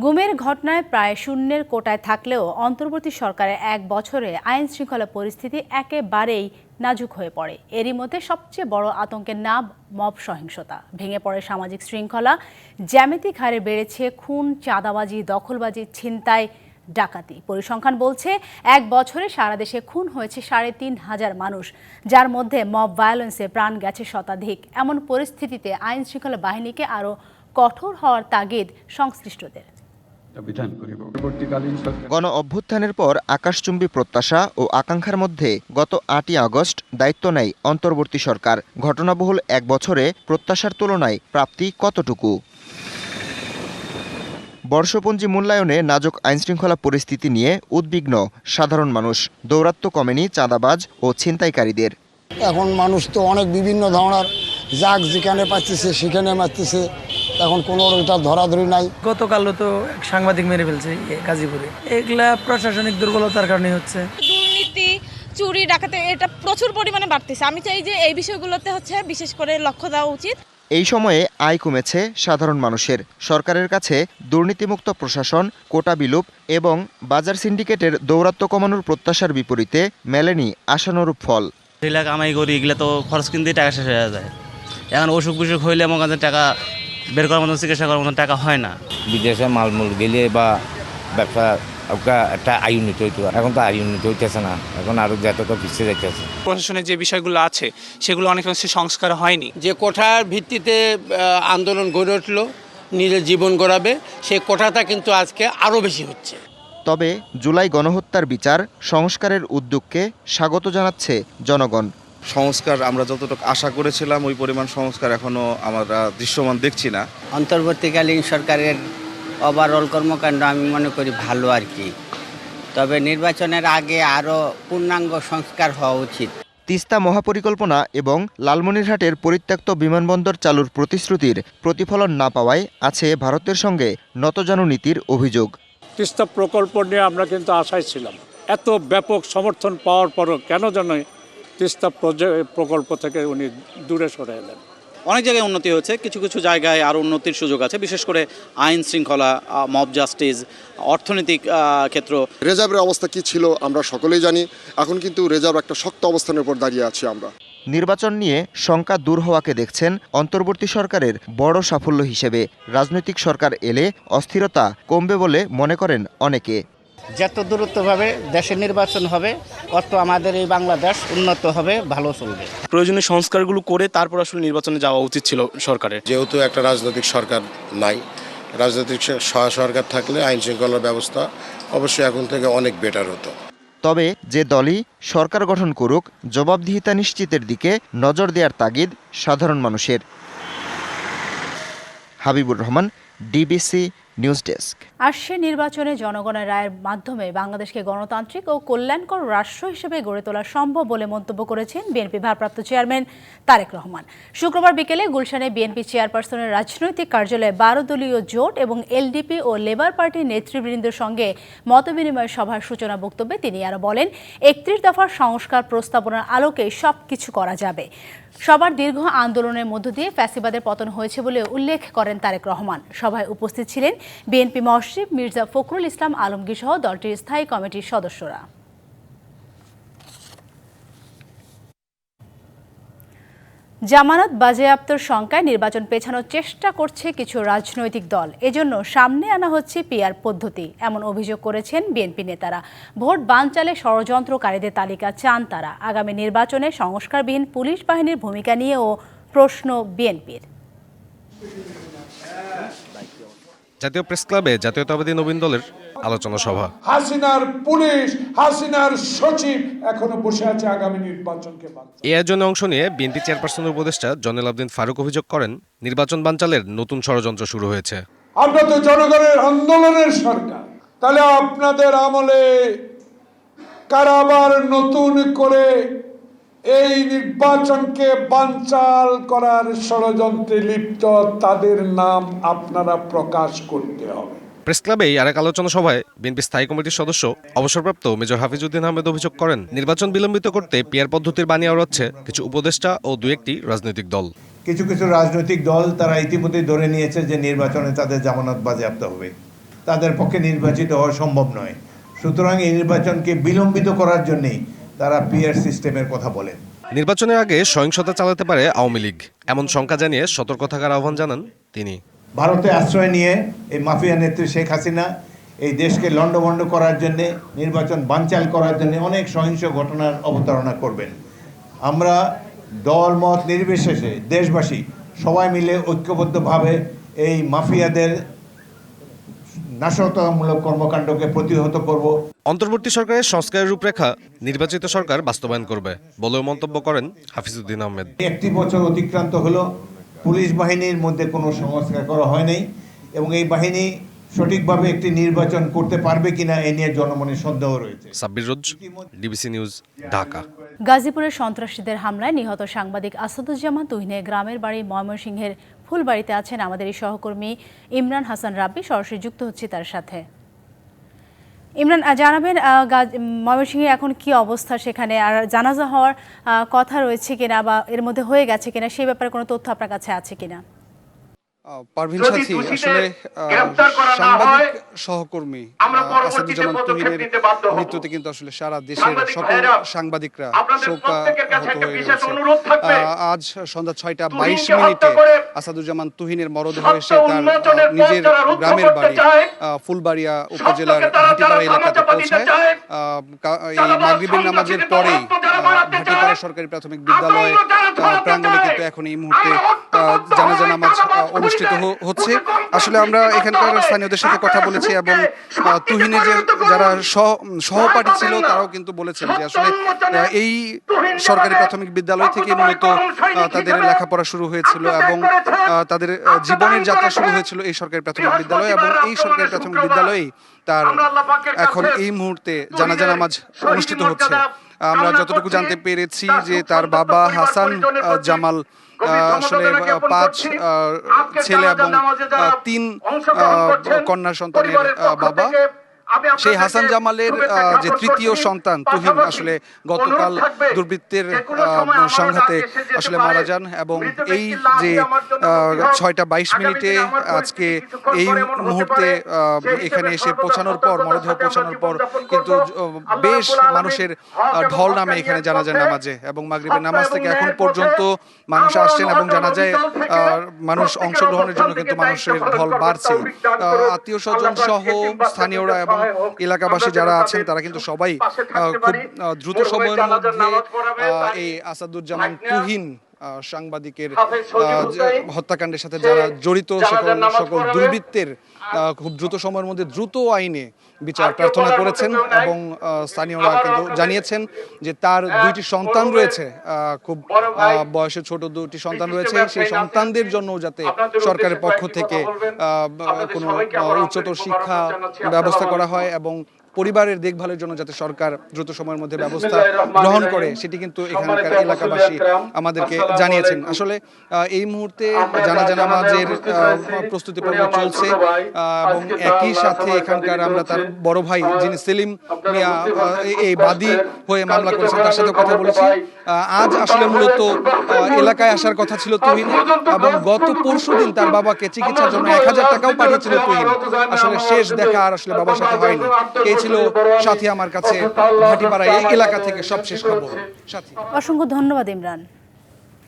গুমের ঘটনায় প্রায় শূন্যের কোটায় থাকলেও অন্তর্বর্তী সরকারের এক বছরে আইন শৃঙ্খলা পরিস্থিতি একেবারেই নাজুক হয়ে পড়ে। এরই মধ্যে সবচেয়ে বড় আতঙ্কের নাম মব সহিংসতা। ভেঙে পড়ে সামাজিক শৃঙ্খলা, জ্যামিতিক হারে বেড়েছে খুন, চাঁদাবাজি, দখলবাজি, ছিনতাই, ডাকাতি। পরিসংখ্যান বলছে এক বছরে সারা দেশে খুন হয়েছে ৩,৫০০ মানুষ, যার মধ্যে মব ভায়োলেন্সে প্রাণ গেছে শতাধিক। এমন পরিস্থিতিতে আইন শৃঙ্খলা বাহিনীকে আরও কঠোর হওয়ার তাগিদ সংশ্লিষ্টদের। গণ অভ্যুত্থানের পর আকাশচুম্বী প্রত্যাশা ও আকাঙ্ক্ষার মধ্যে গত ৮ই আগস্ট দায়িত্ব নেয় অন্তর্বর্তী সরকার। ঘটনাবহুল এক বছরে প্রত্যাশার তুলনায় প্রাপ্তি কতটুকু? বর্ষপঞ্জি মূল্যায়নে নাজুক আইনশৃঙ্খলা পরিস্থিতি নিয়ে উদ্বিগ্ন সাধারণ মানুষ। দৌরাত্ম্য কমেনি চাঁদাবাজ ও ছিনতাইকারীদের। এখন মানুষ তো অনেক বিভিন্ন ধরনের যাক যেখানে পাচ্ছে সেখানে মারতেছে, এখন কোনো ওটা ধরাধরি নাই। গতকালও তো সাংবাদিক মেরে ফেলছে গাজীপুরে। এগুলা প্রশাসনিক দুর্বলতার কারণে হচ্ছে। দুর্নীতি, চুরি, ডাকাতি এটা প্রচুর পরিমাণে বাড়তেছে। আমি চাই যে এই বিষয়গুলোতে বিশেষ করে লক্ষ্য দেওয়া উচিত। এই সময়ে আয় কমেছে সাধারণ মানুষের। সরকারের কাছে দুর্নীতিমুক্ত প্রশাসন, কোটা বিলুপ এবং বাজার সিন্ডিকেটের দৌরাত্ম্য কমানোর প্রত্যাশার বিপরীতে মেলেনি আশানুরূপ ফল। কামাই করি এগুলো তো খরচ কিনতে টাকা শেষ হয়ে যায়। এখন অসুখ বিসুখ হইলে আমার কাছে টাকা বের করার মতন, চিকিৎসা করার মতন টাকা হয় না। বিদেশে মালমূল গেলে বা ব্যবসা একটা আয় উন্নতি হইতো, এখন তো আয় উন্নতি হইতেছে না, এখন আরো যত পিছিয়ে যাইতেছে। প্রশাসনের যে বিষয়গুলো আছে সেগুলো অনেকাংশে সংস্কার হয়নি। যে কোঠার ভিত্তিতে আন্দোলন গড়ে উঠল, নিজের জীবন গড়াবে, সেই কোঠাটা কিন্তু আজকে আরও বেশি হচ্ছে। তবে জুলাই গণহত্যার বিচার সংস্কারের উদ্যোগকে স্বাগত জানাচ্ছে জনগণ। সংস্কার আমরা যতটুকু আশা করেছিলাম ওই পরিমাণ সংস্কার এখনো আমরা দৃশ্যমান দেখছি না। অন্তর্বর্তীকালীন সরকারের ওভারঅল কর্মকাণ্ড আমি মনে করি ভালো আর কি, তবে নির্বাচনের আগে আরও পূর্ণাঙ্গ সংস্কার হওয়া উচিত। তিস্তা মহাপরিকল্পনা এবং লালমনিরহাটের পরিত্যক্ত বিমানবন্দর চালুর প্রতিশ্রুতির প্রতিফলন না পাওয়ায় আছে ভারতের সঙ্গে নতজানু নীতির অভিযোগ। তিস্তা প্রকল্প নিয়ে আমরা কিন্তু আশায় ছিলাম, এত ব্যাপক সমর্থন পাওয়ার পরও কেন যেন তিস্তা প্রকল্প থেকে উনি দূরে সরে এলেন। অনেক জায়গায় উন্নতি হয়েছে, কিছু কিছু জায়গায় আরও উন্নতির সুযোগ আছে, বিশেষ করে আইন শৃঙ্খলা, মব জাস্টিস, অর্থনৈতিক ক্ষেত্র। রিজার্ভের অবস্থা কি ছিল আমরা সকলেই জানি, এখন কিন্তু রিজার্ভ একটা শক্ত অবস্থানের উপর দাঁড়িয়ে আছি আমরা। নির্বাচন নিয়ে শঙ্কা দূর হওয়াকে দেখছেন অন্তর্বর্তী সরকারের বড় সাফল্য হিসেবে। রাজনৈতিক সরকার এলে অস্থিরতা কমবে বলে মনে করেন অনেকে। যত দ্রুতভাবে দেশের নির্বাচন হবে তত আমাদের এই বাংলাদেশ উন্নত হবে, ভালো চলবে। প্রয়োজনীয় সংস্কারগুলো করে তারপর আসলে নির্বাচনে যাওয়া উচিত ছিল সরকারের। যেহেতু একটা রাজনৈতিক সরকার নাই, রাজনৈতিক সরকার থাকলে আইন শৃঙ্খলার ব্যবস্থা অবশ্যই এখন থেকে অনেক বেটার হতো। তবে যে দলই সরকার গঠন করুক, জবাবদিহিতা নিশ্চিতের দিকে নজর দেওয়ার তাগিদ সাধারণ মানুষের। Habibur Rahman, DBC news desk. আসছে নির্বাচনে জনগণের রায়ের মাধ্যমে বাংলাদেশকে গণতান্ত্রিক ও কল্যাণকর রাষ্ট্র হিসেবে গড়ে তোলা সম্ভব বলে মন্তব্য করেছেন বিএনপি ভারপ্রাপ্ত চেয়ারম্যান তারেক রহমান। শুক্রবার বিকেলে গুলশানে বিএনপি চেয়ারপারসনের রাজনৈতিক কার্যালয়ে 12 দলীয় জোট এবং এলডিপি ও লেবার পার্টির নেতৃবৃন্দের সঙ্গে মতবিনিময় সভার সূচনা বক্তব্যে তিনি আরও বলেন, 31 দফার সংস্কার প্রস্তাবনার আলোকে সবকিছু করা যাবে। সবার দীর্ঘ আন্দোলনের মধ্য দিয়ে ফ্যাসিবাদের পতন হয়েছে বলে উল্লেখ করেন তারেক রহমান। সভায় উপস্থিত ছিলেন বিএনপি মহাসচিব মির্জা ফখরুল ইসলাম আলমগীর সহ দলটির স্থায়ী কমিটির সদস্যরা। জামানত বাজেয়াপ্তর শঙ্কায় নির্বাচন পেছানোর চেষ্টা করছে কিছু রাজনৈতিক দল। এজন্য সামনে আনা হচ্ছে পিআর পদ্ধতি, এমন অভিযোগ করেছেন বিএনপি নেতারা। ভোট বানচালে ষড়যন্ত্রকারীদের তালিকা চান তারা। আগামী নির্বাচনে সংস্কারবিহীন পুলিশ বাহিনীর ভূমিকা নিয়েও প্রশ্ন বিএনপির। জাতীয় প্রেস ক্লাবে জাতীয়তাবাদী নবীন দলের আলোচনা সভা। হাসিনার পুলিশ, হাসিনার সচিব এখনো বসে আছে আগামী নির্বাচনকে। এই আয়োজনে অংশ নিয়ে বিএনপি চেয়ারপারসনের উপদেষ্টা জয়নুল আবেদিন ফারুক অভিযোগ করেন, নির্বাচন বানচালের নতুন ষড়যন্ত্র শুরু হয়েছে। আমরা তো জনগণের আন্দোলনের সরকার, তাহলে আপনাদের আমলে কারাবার নতুন করে এই নির্বাচনকে বানচাল করার ষড়যন্ত্রে লিপ্ত তাদের নাম আপনারা প্রকাশ করতে হবে। প্রেস ক্লাবেই আরেক আলোচনা সভায় বিএনপি স্থায়ী কমিটির সদস্য অবসরপ্রাপ্ত মেজর হাফিজউদ্দিন আহমেদ অভিযোগ করেন, নির্বাচন বিলম্বিত করতে পিআর পদ্ধতির বাণী আওড়াচ্ছে কিছু উপদেষ্টা ও দু একটি রাজনৈতিক দল। কিছু রাজনৈতিক দল তারা ইতিমধ্যে ধরে নিয়েছে যে নির্বাচনে তাদের জামানত বাজেয়াপ্ত হবে। তাদের পক্ষে নির্বাচিত হওয়া সম্ভব নয়। সুতরাং এই নির্বাচনকে বিলম্বিত করার জন্যই তারা পিআর সিস্টেমের কথা বলেন। নির্বাচনের আগে সহিংসতা চালাতে পারে আওয়ামী লীগ, এমন শঙ্কা জানিয়ে সতর্ক থাকার আহ্বান জানান তিনি। ভারতে আশ্রয় নিয়ে এই মাফিয়া নেত্রী শেখ হাসিনা এই দেশকে লণ্ডভণ্ড করার জন্যে, নির্বাচন বানচাল করার জন্য অনেক সহিংস ঘটনার অবতারণা করবেন। আমরা দল মত নির্বিশেষে দেশবাসী সবাই মিলে ঐক্যবদ্ধভাবে এই মাফিয়াদের নাশকতামূলক কর্মকাণ্ডকে প্রতিহত করব। অন্তর্বর্তী সরকারের সংস্কারের রূপরেখা নির্বাচিত সরকার বাস্তবায়ন করবে বলেও মন্তব্য করেন হাফিজউদ্দিন আহমেদ। 1 বছর অতিক্রান্ত হলো, পুলিশ বাহিনীর মধ্যে কোনো সংস্কার করা হয় নাই এবং এই বাহিনী সঠিকভাবে একটি নির্বাচন করতে পারবে কিনা এ নিয়ে জনমনে সন্দেহ রয়েছে। সাব্বির রোজ, ডিবিসি নিউজ, ঢাকা। গাজীপুরের সন্ত্রাসীদের হামলায় নিহত সাংবাদিক আসাদুজ্জামান তুহিনের গ্রামের বাড়ি ময়মনসিংহের ফুলবাড়িতে আছেন আমাদের এই সহকর্মী ইমরান হাসান রাব্বি। সরাসরি যুক্ত হচ্ছে তার সাথে। ইমরান, জানাবেন ময়মনসিংহে এখন কি অবস্থা সেখানে, আর জানাজা হওয়ার কথা রয়েছে কিনা বা এর মধ্যে হয়ে গেছে কিনা, সেই ব্যাপারে কোনো তথ্য আপনার কাছে আছে কিনা? পারভিন সাথী, আসলে সাংবাদিক সহকর্মী আসাদুজ্জামান তুহিনের মৃত্যুতে কিন্তু আসলে সারা দেশের সকল সাংবাদিকরা শোকাহত হয়ে রয়েছে। আজ সন্ধ্যা 6:22 আসাদুজ্জামান তুহিনের মরদেহ এসে তার নিজের গ্রামের বাড়ি ফুলবাড়িয়া উপজেলার ভাটিপাড়া এলাকাতে পৌঁছায়। এই মাগরিবের নামাজের পরেই ভাটিপাড়া সরকারি প্রাথমিক বিদ্যালয় প্রাঙ্গণে কিন্তু এখন এই মুহূর্তে জানাজা নামাজ অনুষ্ঠিত হচ্ছে। আসলে আমরা এখানকার স্থানীয়দের সাথে কথা বলেছি এবং তুহিনের যারা সহপাঠী ছিল তারাও কিন্তু বলেছেন যে আসলে এই সরকারি প্রাথমিক বিদ্যালয় থেকে মূলত তাদের লেখাপড়া শুরু হয়েছিল এবং তাদের জীবনের যাত্রা শুরু হয়েছিল এই সরকারি প্রাথমিক বিদ্যালয়, এবং এই সরকারি প্রাথমিক বিদ্যালয়েই তার এখন এই মুহূর্তে জানাজা নামাজ অনুষ্ঠিত হচ্ছে। আমরা যতটুকু জানতে পেরেছি যে তার বাবা হাসান জামাল আসলে 5 ছেলে এবং 3 কন্যা সন্তানের বাবা। সেই হাসান জামালের যে তৃতীয় সন্তান তুহিন আসলে গতকাল দুর্বৃত্তের সংঘাতে আসলে মারা যান, এবং এই যে 6:22 আজকে এই মুহূর্তে এখানে এসে পৌঁছানোর পর, মরদেহ পৌঁছানোর পর কিন্তু বেশ মানুষের ঢল নামে এখানে জানাজার নামাজে, এবং মাগরিবের নামাজ থেকে এখন পর্যন্ত মানুষ আসছেন এবং জানা যায় মানুষ অংশগ্রহণের জন্য কিন্তু মানুষের ঢল বাড়ছে। আত্মীয় স্বজন সহ স্থানীয়রা এবং এলাকাবাসী যারা আছেন তারা কিন্তু সবাই খুব দ্রুত সময়ের মধ্যে এই আসাদুজ্জামান তুহিন সাংবাদিকের হত্যাকাণ্ডের সাথে যারা জড়িত সকল দুর্বৃত্তের খুব দ্রুত সময়ের মধ্যে দ্রুত আইনে বিচার প্রার্থনা করেছেন, এবং স্থানীয়রা কিন্তু জানিয়েছেন যে তার 2টি সন্তান রয়েছে, খুব বয়সে ছোট 2টি সন্তান রয়েছে, সেই সন্তানদের জন্য যাতে সরকারের পক্ষ থেকে কোনো উচ্চতর শিক্ষা ব্যবস্থা করা হয় এবং পরিবারের দেখভালের জন্য যাতে সরকার দ্রুত সময়ের মধ্যে ব্যবস্থা গ্রহণ করে, সেটি কিন্তু এখানকার এলাকাবাসী আমাদেরকে জানিয়েছেন। আসলে এই মুহূর্তে জানাজা নামাজের প্রস্তুতি পর্ব চলছে, এবং একই সাথে এখানকার আমরা তার বড় ভাই যিনি সেলিম মিয়া এই বাদী হয়ে মামলা করেছেন তার সাথে কথা বলেছি। আজ আসলে মূলত এলাকায় আসার কথা ছিল তুহিন, এবং গত পরশুদিন তার বাবাকে চিকিৎসার জন্য 1000 টাকাও পাঠিয়েছিল তুহিন। আসলে শেষ দেখা আর আসলে বাবার সাথে হয়নি। এই ছিল সাথী আমার কাছে ভাটিপাড়া এই এলাকা থেকে সবশেষ খবর। সাথী, অসংখ্য ধন্যবাদ ইমরান।